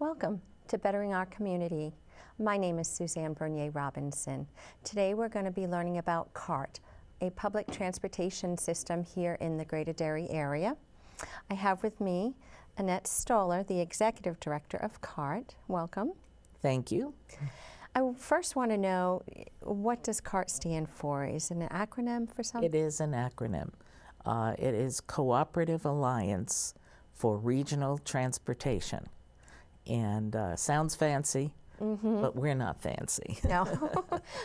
Welcome to Bettering Our Community. My name is Suzanne Bernier Robinson. Today we're going to be learning about CART, a public transportation system here in the Greater Derry area. I have with me Annette Stoller, the Executive Director of CART. Welcome. Thank you. I first want to know, what does CART stand for? Is it an acronym for something? It is an acronym. It is Cooperative Alliance for Regional Transportation. And sounds fancy, but we're not fancy. No.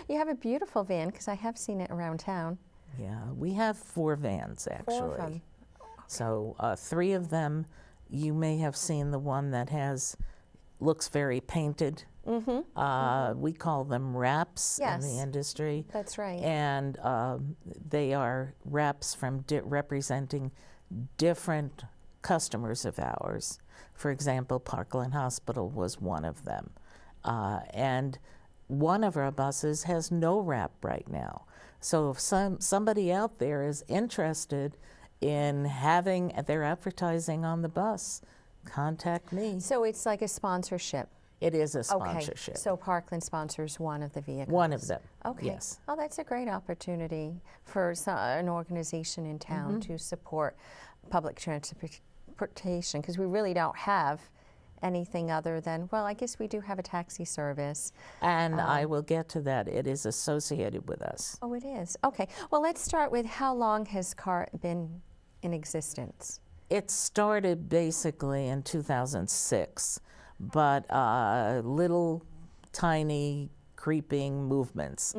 You have a beautiful van, because I have seen it around town. Yeah, we have 4 vans, actually. 4 of them. So 3 of them, you may have seen the one that looks very painted. We call them wraps in the industry. That's right. And they are wraps from representing different customers of ours. For example, Parkland Hospital was one of them. And one of our buses has no wrap right now. So if somebody out there is interested in having their advertising on the bus, contact me. So it's like a sponsorship. It is a sponsorship. Okay, so Parkland sponsors one of the vehicles. One of them, okay. Yes. Oh, that's a great opportunity for an organization in town to support public transportation, because we really don't have anything other than, well, I guess we do have a taxi service. And I will get to that. It is associated with us. Oh, it is. Okay. Well, let's start with, how long has CART been in existence? It started basically in 2006, but little tiny creeping movements.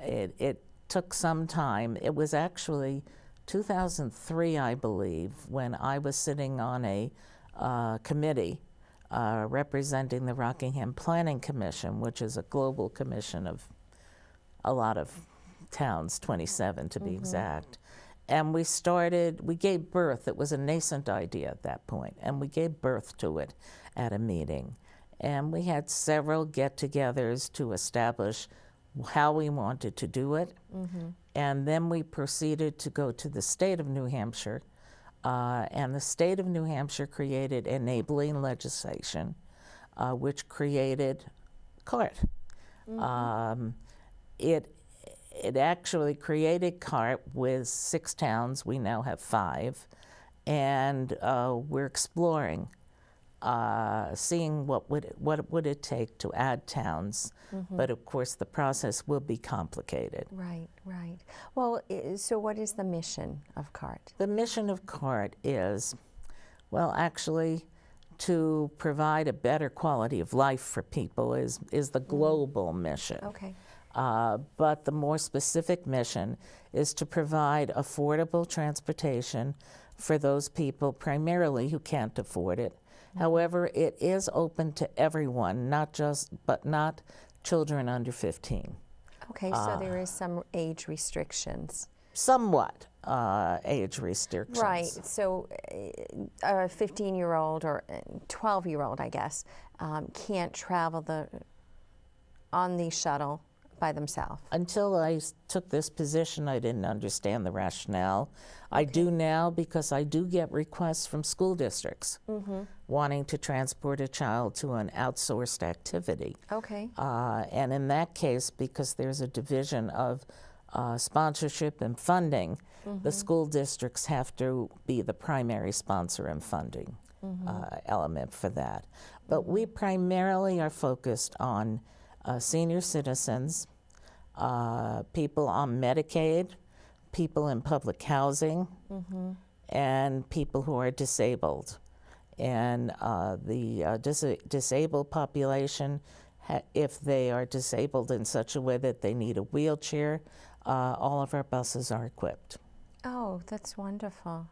It took some time. It was actually 2003, I believe, when I was sitting on a committee representing the Rockingham Planning Commission, which is a global commission of a lot of towns, 27 to be exact. And we gave birth. It was a nascent idea at that point, and we gave birth to it at a meeting. And we had several get-togethers to establish how we wanted to do it. And then we proceeded to go to the state of New Hampshire, and the state of New Hampshire created enabling legislation, which created CART. It actually created CART with 6 towns. We now have 5, and we're exploring, seeing what would it take to add towns. But of course, the process will be complicated. Right, right. Well, so what is the mission of CART? The mission of CART is, well, actually, to provide a better quality of life for people is the global mission. Okay. But the more specific mission is to provide affordable transportation for those people primarily who can't afford it. However, it is open to everyone, not children under 15. Okay, so there is some age restrictions. Somewhat age restrictions. Right, so a 15-year-old or 12-year-old, I guess, can't travel on the shuttle by themselves. Until I took this position, I didn't understand the rationale. I do now, because I do get requests from school districts wanting to transport a child to an outsourced activity. Okay. And in that case, because there's a division of sponsorship and funding, the school districts have to be the primary sponsor and funding element for that. But we primarily are focused on senior citizens, people on Medicaid, people in public housing, and people who are disabled. And the disabled population, if they are disabled in such a way that they need a wheelchair, all of our buses are equipped. Oh, that's wonderful.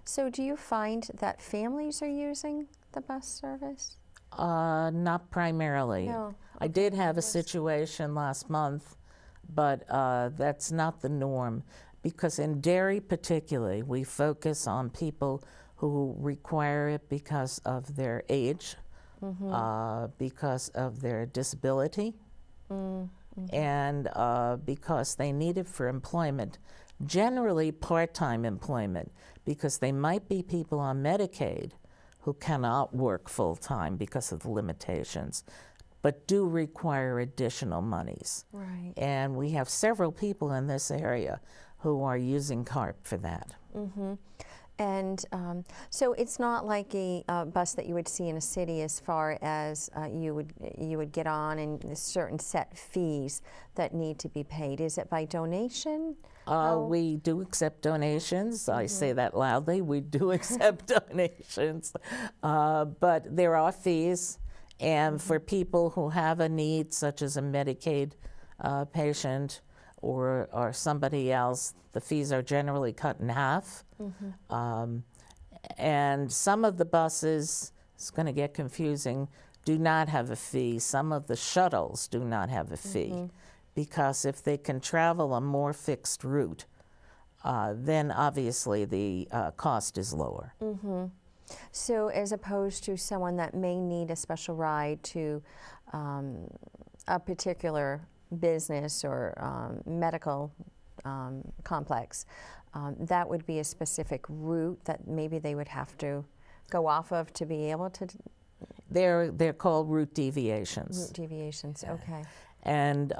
So do you find that families are using the bus service? Not primarily. No. I did have a situation last month, but that's not the norm, because in Derry particularly, we focus on people who require it because of their age, because of their disability, and because they need it for employment, generally part-time employment, because they might be people on Medicaid who cannot work full-time because of the limitations, but do require additional monies. Right. And we have several people in this area who are using CART for that. Mm-hmm. And so it's not like a bus that you would see in a city, as far as you would get on and there's certain set fees that need to be paid. Is it by donation? We do accept donations. I say that loudly. We do accept donations, but there are fees. And for people who have a need, such as a Medicaid patient or somebody else, the fees are generally cut in half. And some of the buses, it's going to get confusing, do not have a fee. Some of the shuttles do not have a fee, because if they can travel a more fixed route, then obviously the cost is lower. So as opposed to someone that may need a special ride to a particular business or medical complex, that would be a specific route that maybe they would have to go off of to be able to. They're called route deviations. Route deviations, okay. And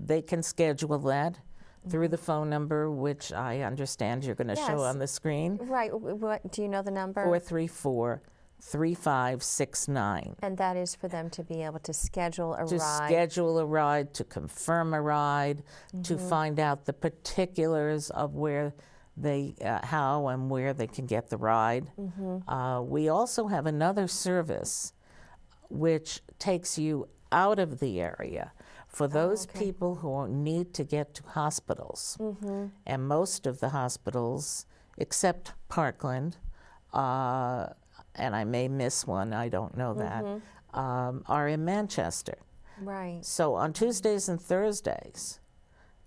they can schedule that through the phone number, which I understand you're going to show on the screen. Right. What, do you know the number? 434-3569. And that is for them to be able to schedule a ride. To schedule a ride, to confirm a ride, to find out the particulars of where they, how and where they can get the ride. We also have another service which takes you out of the area for those people who need to get to hospitals. And most of the hospitals, except Parkland, and I may miss one, I don't know that, are in Manchester. Right. So on Tuesdays and Thursdays,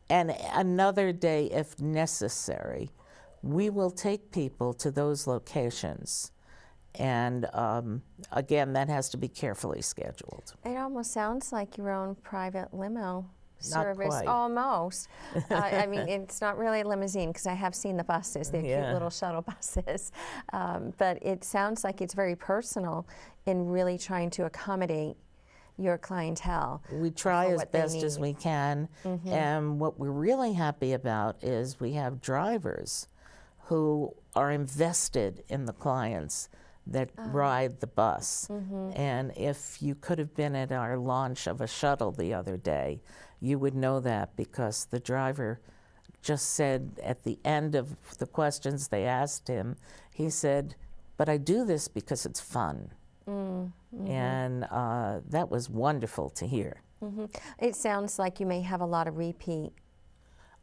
and another day if necessary, we will take people to those locations. And again, that has to be carefully scheduled. It almost sounds like your own private limo Not service. quite. Almost. I mean, it's not really a limousine, because I have seen the buses. They're cute little shuttle buses. But it sounds like it's very personal in really trying to accommodate your clientele. We try as best as we can. And what we're really happy about is we have drivers who are invested in the clients that ride the bus. And if you could have been at our launch of a shuttle the other day, you would know that, because the driver just said at the end of the questions they asked him, he said, "But I do this because it's fun." And that was wonderful to hear. It sounds like you may have a lot of repeat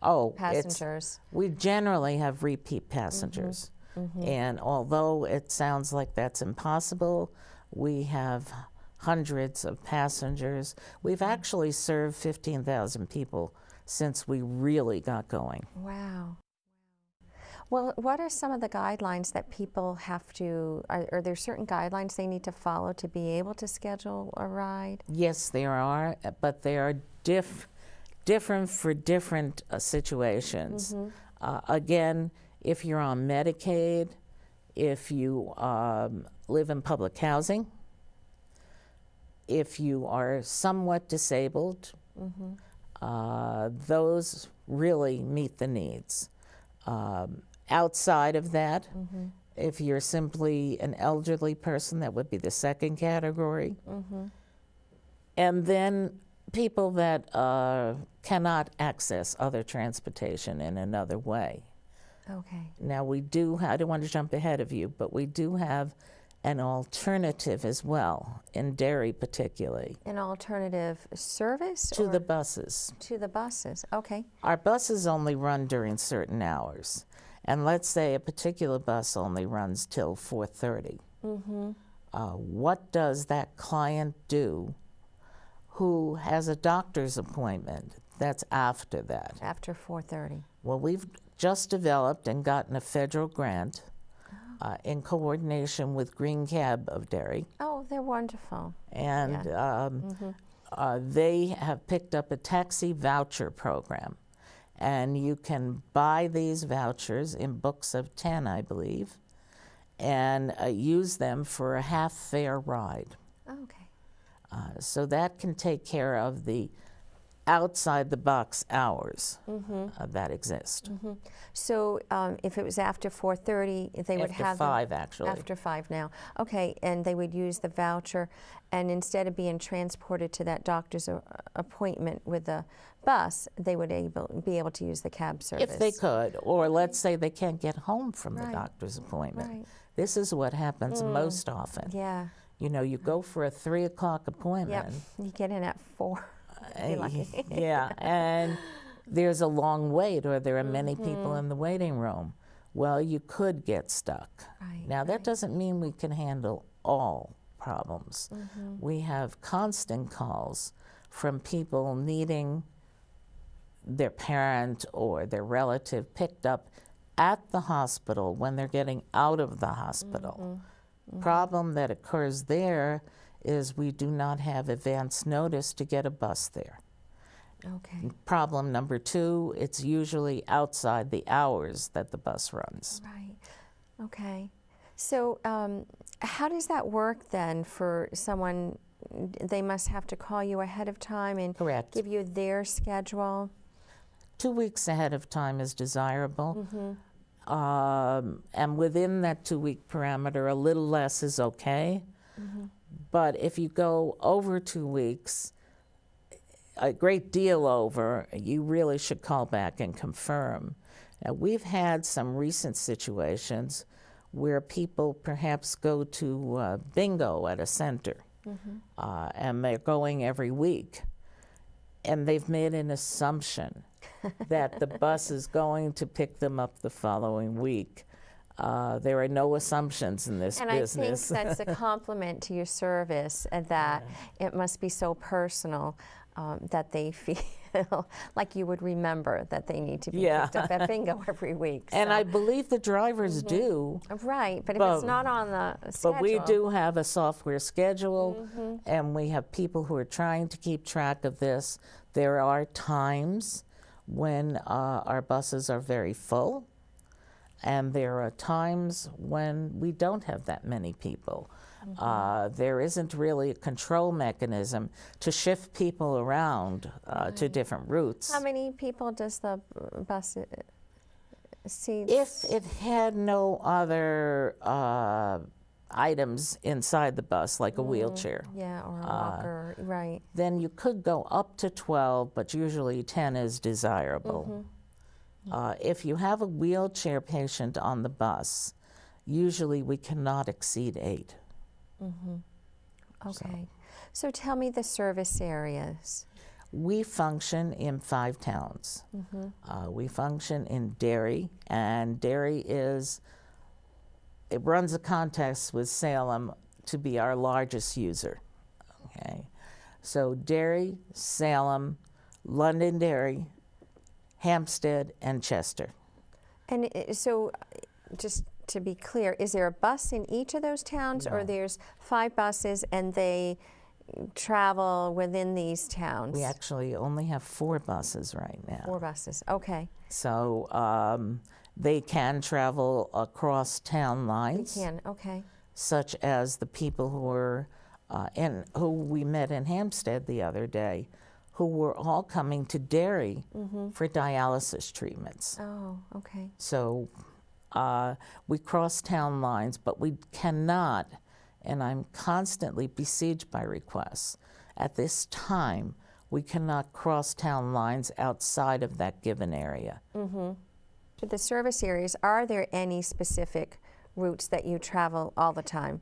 passengers. We generally have repeat passengers. And although it sounds like that's impossible, we have hundreds of passengers. We've actually served 15,000 people since we really got going. Wow. Well, what are some of the guidelines that people have to, are there certain guidelines they need to follow to be able to schedule a ride? Yes, there are, but they are different for different situations. Again, if you're on Medicaid, if you live in public housing, if you are somewhat disabled, those really meet the needs. Outside of that, if you're simply an elderly person, that would be the second category. And then people that cannot access other transportation in another way. Okay. Now we do, I don't want to jump ahead of you, but we do have an alternative as well, in Derry particularly. An alternative service? To the buses. To the buses, okay. Our buses only run during certain hours. And let's say a particular bus only runs till 4:30. What does that client do who has a doctor's appointment that's after that? After 4:30. Well, we've just developed and gotten a federal grant in coordination with Green Cab of Derry. Oh, they're wonderful. And they have picked up a taxi voucher program. And you can buy these vouchers in books of 10, I believe. and use them for a half-fare ride. Okay. So that can take care of the outside the box hours that exist. So if it was after 4:30, they would After have 5, actually. After 5 now. Okay, and they would use the voucher, and instead of being transported to that doctor's appointment with the bus, they would be able to use the cab service. If they could, or let's say they can't get home from the Right. doctor's appointment. Right. This is what happens most often. Yeah. You know, you go for a 3 o'clock Yep. appointment. You get in at 4. If you're lucky. Yeah, and there's a long wait, or there are many people in the waiting room. Well, you could get stuck. Right, Now, that right. doesn't mean we can handle all problems. We have constant calls from people needing their parent or their relative picked up at the hospital when they're getting out of the hospital. Problem that occurs there is we do not have advance notice to get a bus there. Okay. Problem number 2, it's usually outside the hours that the bus runs. Right. Okay. So how does that work then for someone? They must have to call you ahead of time and Correct. give you their schedule? 2 weeks ahead of time is desirable. And within that 2-week parameter, a little less is okay. But if you go over 2 weeks, a great deal over, you really should call back and confirm. Now, we've had some recent situations where people perhaps go to bingo at a center, and they're going every week, and they've made an assumption that the bus is going to pick them up the following week. There are no assumptions in this business. And I think that's a compliment to your service, and that it must be so personal that they feel like you would remember that they need to be picked up at bingo every week. And so. I believe the drivers do. Right, but if it's not on the schedule. But we do have a software schedule, and we have people who are trying to keep track of this. There are times when our buses are very full, and there are times when we don't have that many people. There isn't really a control mechanism to shift people around to different routes. How many people does the bus seat? If it had no other items inside the bus, like a wheelchair, Yeah, or a walker, right. then you could go up to 12, but usually 10 is desirable. If you have a wheelchair patient on the bus, usually we cannot exceed 8. Okay. So tell me the service areas. We function in 5 towns. We function in Derry, and Derry it runs a contest with Salem to be our largest user. Okay, so Derry, Salem, Londonderry, Hampstead, and Chester. And so just to be clear, is there a bus in each of those towns, or there's 5 buses and they travel within these towns? We actually only have 4 buses right now. 4 buses, okay. So they can travel across town lines. They can, okay. Such as the people who were, who we met in Hampstead the other day, who were all coming to Derry for dialysis treatments. Oh, okay. So we cross town lines, but we cannot, and I'm constantly besieged by requests, at this time, we cannot cross town lines outside of that given area. To the service areas, are there any specific routes that you travel all the time?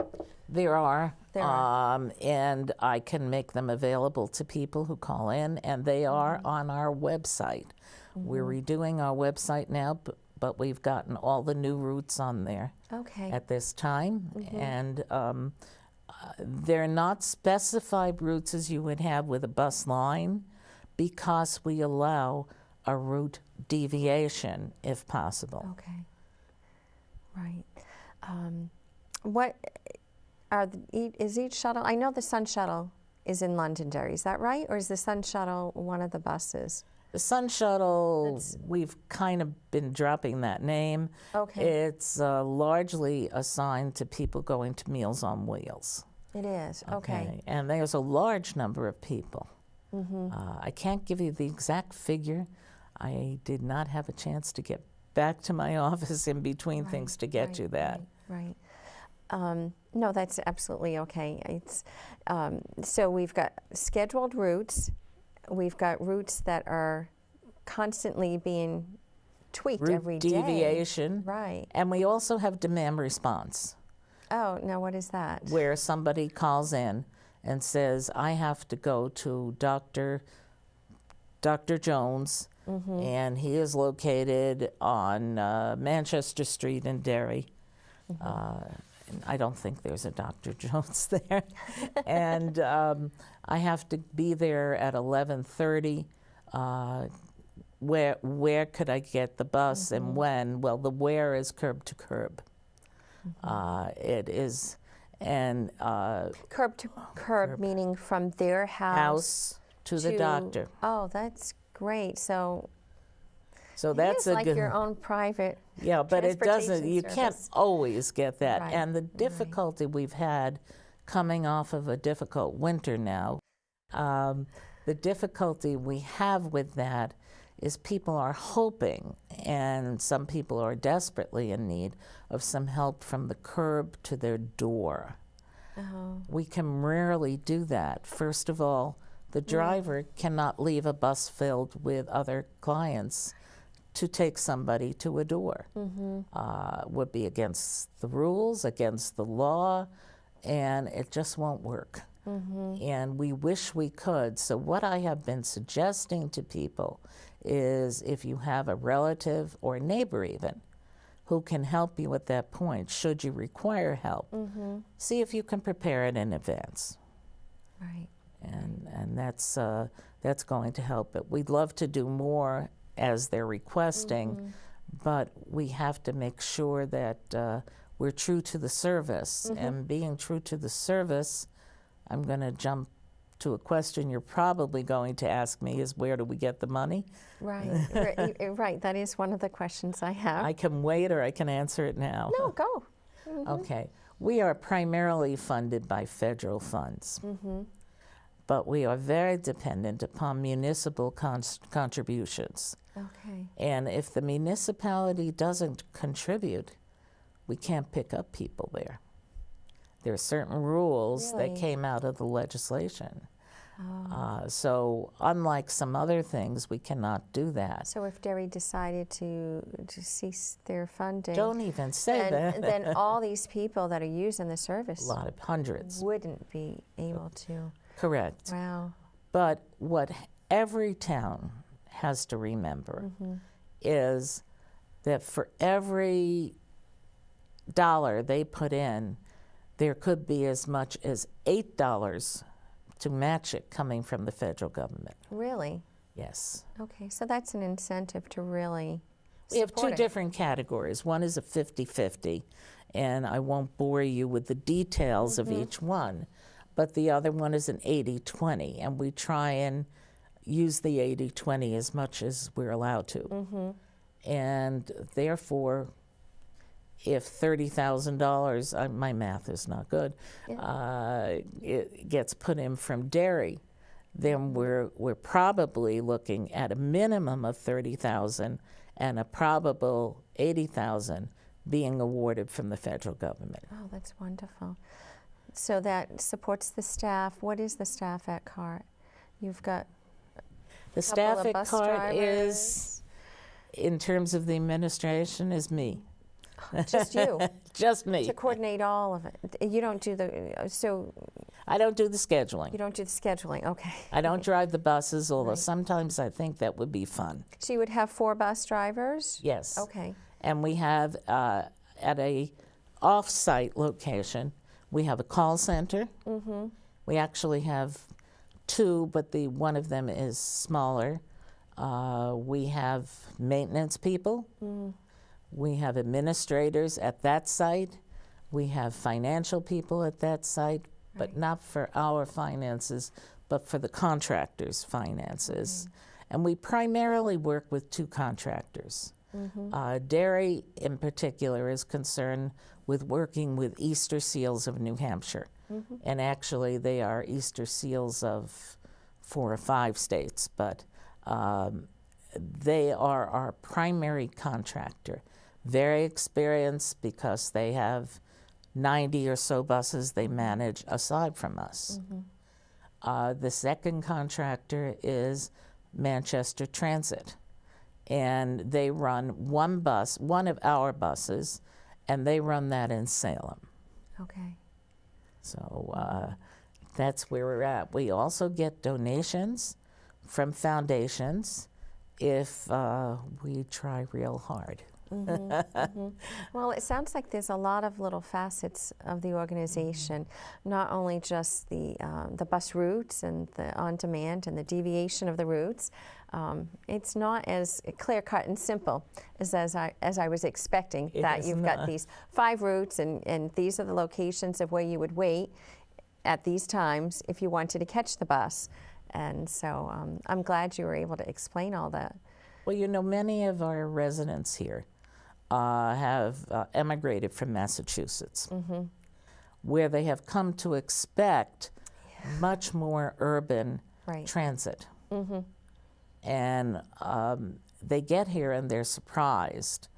There are, There are. And I can make them available to people who call in, and they are on our website. We're redoing our website now, but we've gotten all the new routes on there Okay. at this time, and they're not specified routes as you would have with a bus line, because we allow a route deviation if possible. Okay. Right. What is each shuttle? I know the Sun Shuttle is in Londonderry. Is that right, or is the Sun Shuttle one of the buses? The Sun Shuttle, we've kind of been dropping that name. Okay. It's largely assigned to people going to Meals on Wheels. It is, okay. And there's a large number of people. I can't give you the exact figure. I did not have a chance to get back to my office in between things to get you that. Right. No, that's absolutely okay. It's, so we've got scheduled routes. We've got routes that are constantly being tweaked Route every day. deviation. Right. And we also have demand response. Oh, now what is that? Where somebody calls in and says, I have to go to Dr. Jones, and he is located on Manchester Street in Derry. And I don't think there's a Dr. Jones there. And I have to be there at 11:30. Where could I get the bus and when? Well, the where is curb to curb. It is, and Curb to curb, meaning from their house to the doctor. Oh, that's great. So that's it is a like good, your own private yeah, but it doesn't. You service. can't always get that. Right, And the difficulty we've had coming off of a difficult winter now, the difficulty we have with that is people are hoping, and some people are desperately in need of some help from the curb to their door. We can rarely do that. First of all, the driver cannot leave a bus filled with other clients to take somebody to a door. Would be against the rules, against the law, and it just won't work. And we wish we could. So what I have been suggesting to people is if you have a relative or a neighbor even who can help you at that point, should you require help, see if you can prepare it in advance. Right. And that's going to help it. We'd love to do more as they're requesting, but we have to make sure that we're true to the service. And being true to the service, I'm going to jump to a question you're probably going to ask me is, where do we get the money? Right. Right. That is one of the questions I have. I can wait or I can answer it now. No, go. Okay. We are primarily funded by federal funds, but we are very dependent upon municipal contributions. Okay. And if the municipality doesn't contribute, we can't pick up people there. There are certain rules that came out of the legislation. So unlike some other things, we cannot do that. So if Derry decided to cease their funding, Don't even say that. then all these people that are using the service, A lot of hundreds. wouldn't be able to. Correct. Wow. But what every town has to remember is that for every dollar they put in, there could be as much as $8 to match it coming from the federal government. Really? Yes. Okay, so that's an incentive to really We have two support it. different categories. One is a 50-50, and I won't bore you with the details of each one, but the other one is an 80-20, and we try and use the 80-20 as much as we're allowed to. And therefore, if $30,000, my math is not good, it gets put in from Derry, then we're probably looking at a minimum of $30,000 and a probable $80,000 being awarded from the federal government. Oh, that's wonderful. So that supports the staff. What is the staff at CART? You've got The couple staff of at bus CART drivers. is, in terms of the administration, is me. Just you Just me. to coordinate all of it. You don't do the, so I don't do the scheduling. you don't do the scheduling, okay. I don't drive the buses, although sometimes I think that would be fun. So you would have 4 bus drivers? Yes. Okay. And we have, at a off-site location, we have a call center. We actually have 2, but one of them is smaller. We have maintenance people. We have administrators at that site. We have financial people at that site, but not for our finances, but for the contractors' finances. And we primarily work with two contractors. Derry, in particular, is concerned with working with Easter seals of New Hampshire. And actually, they are Easter seals of 4 or 5 states, but they are our primary contractor. Very experienced because they have 90 or so buses they manage aside from us. The second contractor is Manchester Transit, and they run one of our buses, and they run that in Salem. Okay. So that's where we're at. We also get donations from foundations if we try real hard. Well, it sounds like there's a lot of little facets of the organization, not only just the bus routes and the on-demand and the deviation of the routes. It's not as clear-cut and simple as I was expecting, that you've got these 5 routes and these are the locations of where you would wait at these times if you wanted to catch the bus. And so I'm glad you were able to explain all that. Well, you know, many of our residents here have emigrated from Massachusetts, where they have come to expect much more urban transit. And they get here and they're surprised.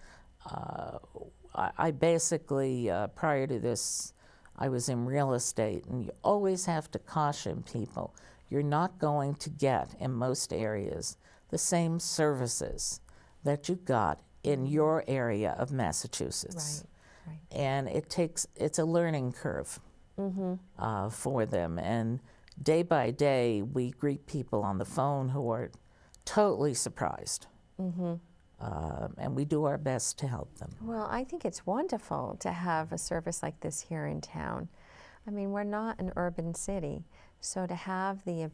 I basically, prior to this, I was in real estate, and you always have to caution people. You're not going to get, in most areas, the same services that you got in your area of Massachusetts. And it's a learning curve for them. And day by day, we greet people on the phone who are totally surprised. And we do our best to help them. Well, I think it's wonderful to have a service like this here in town. I mean, we're not an urban city, so to have the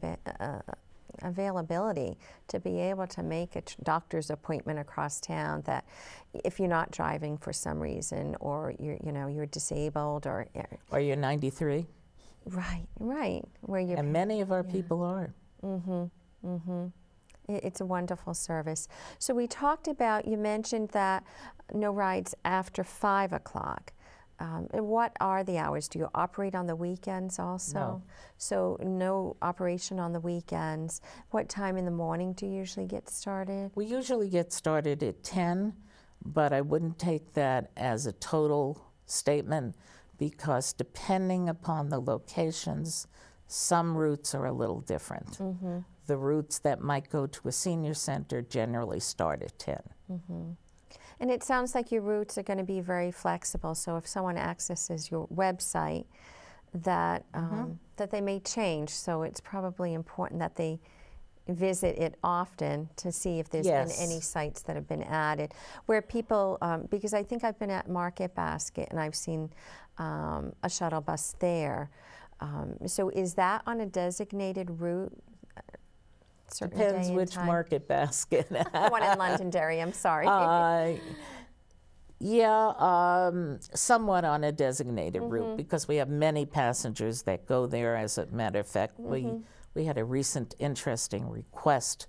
availability to be able to make a doctor's appointment across town, that if you're not driving for some reason, or you're disabled, or you're 93. Right, where you and many of our people are. It's a wonderful service. So we talked about, you mentioned that no rides after 5 o'clock. And what are the hours? Do you operate on the weekends also? No. So no operation on the weekends. What time in the morning do you usually get started? We usually get started at 10, but I wouldn't take that as a total statement, because depending upon the locations, some routes are a little different. The routes that might go to a senior center generally start at 10. And it sounds like your routes are going to be very flexible. So if someone accesses your website, that that they may change. So it's probably important that they visit it often to see if there's been any sites that have been added where people, because I think I've been at Market Basket and I've seen a shuttle bus there. So is that on a designated route? Depends which Market Basket. The one in Londonderry, I'm sorry. Somewhat on a designated route, because we have many passengers that go there. As a matter of fact, we had a recent interesting request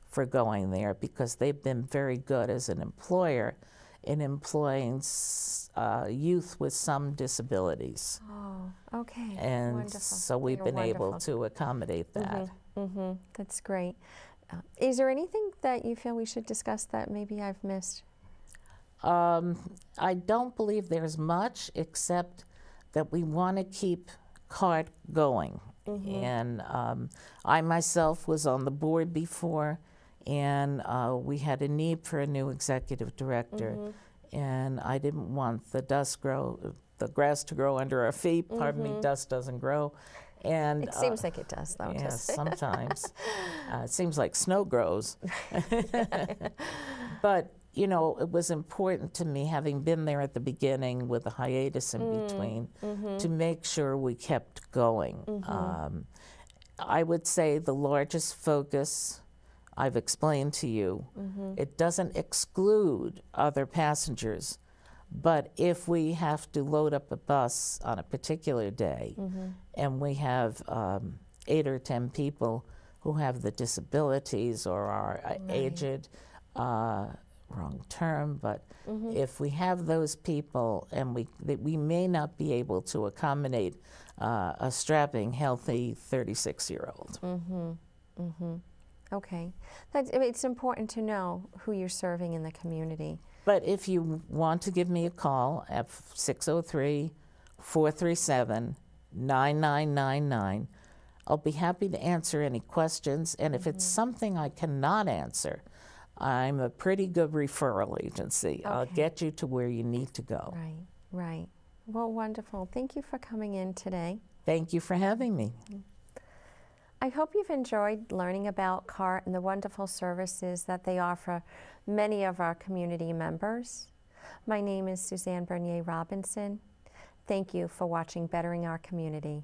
for going there, because they've been very good as an employer in employing youth with some disabilities. Oh, okay. And wonderful. so we've been able to accommodate that. That's great. Is there anything that you feel we should discuss that maybe I've missed? I don't believe there's much, except that we want to keep CART going. And I myself was on the board before, and we had a need for a new executive director, and I didn't want the grass to grow under our feet. Pardon me, dust doesn't grow. And it seems like it does, though. Yes, sometimes. It seems like snow grows. But, you know, it was important to me, having been there at the beginning with a hiatus in between, to make sure we kept going. I would say the largest focus, I've explained to you, it doesn't exclude other passengers. But if we have to load up a bus on a particular day and we have 8 or 10 people who have the disabilities or are Right. aged, wrong term, but Mm-hmm. if we have those people and we may not be able to accommodate a strapping, healthy 36-year-old. Mm-hmm. Mm-hmm. Okay. It's important to know who you're serving in the community. But if you want to give me a call at 603-437-9999, I'll be happy to answer any questions. And if it's something I cannot answer, I'm a pretty good referral agency. I'll Okay. get you to where you need to go. Right, right. Well, wonderful. Thank you for coming in today. Thank you for having me. I hope you've enjoyed learning about CART and the wonderful services that they offer many of our community members. My name is Suzanne Bernier Robinson. Thank you for watching Bettering Our Community.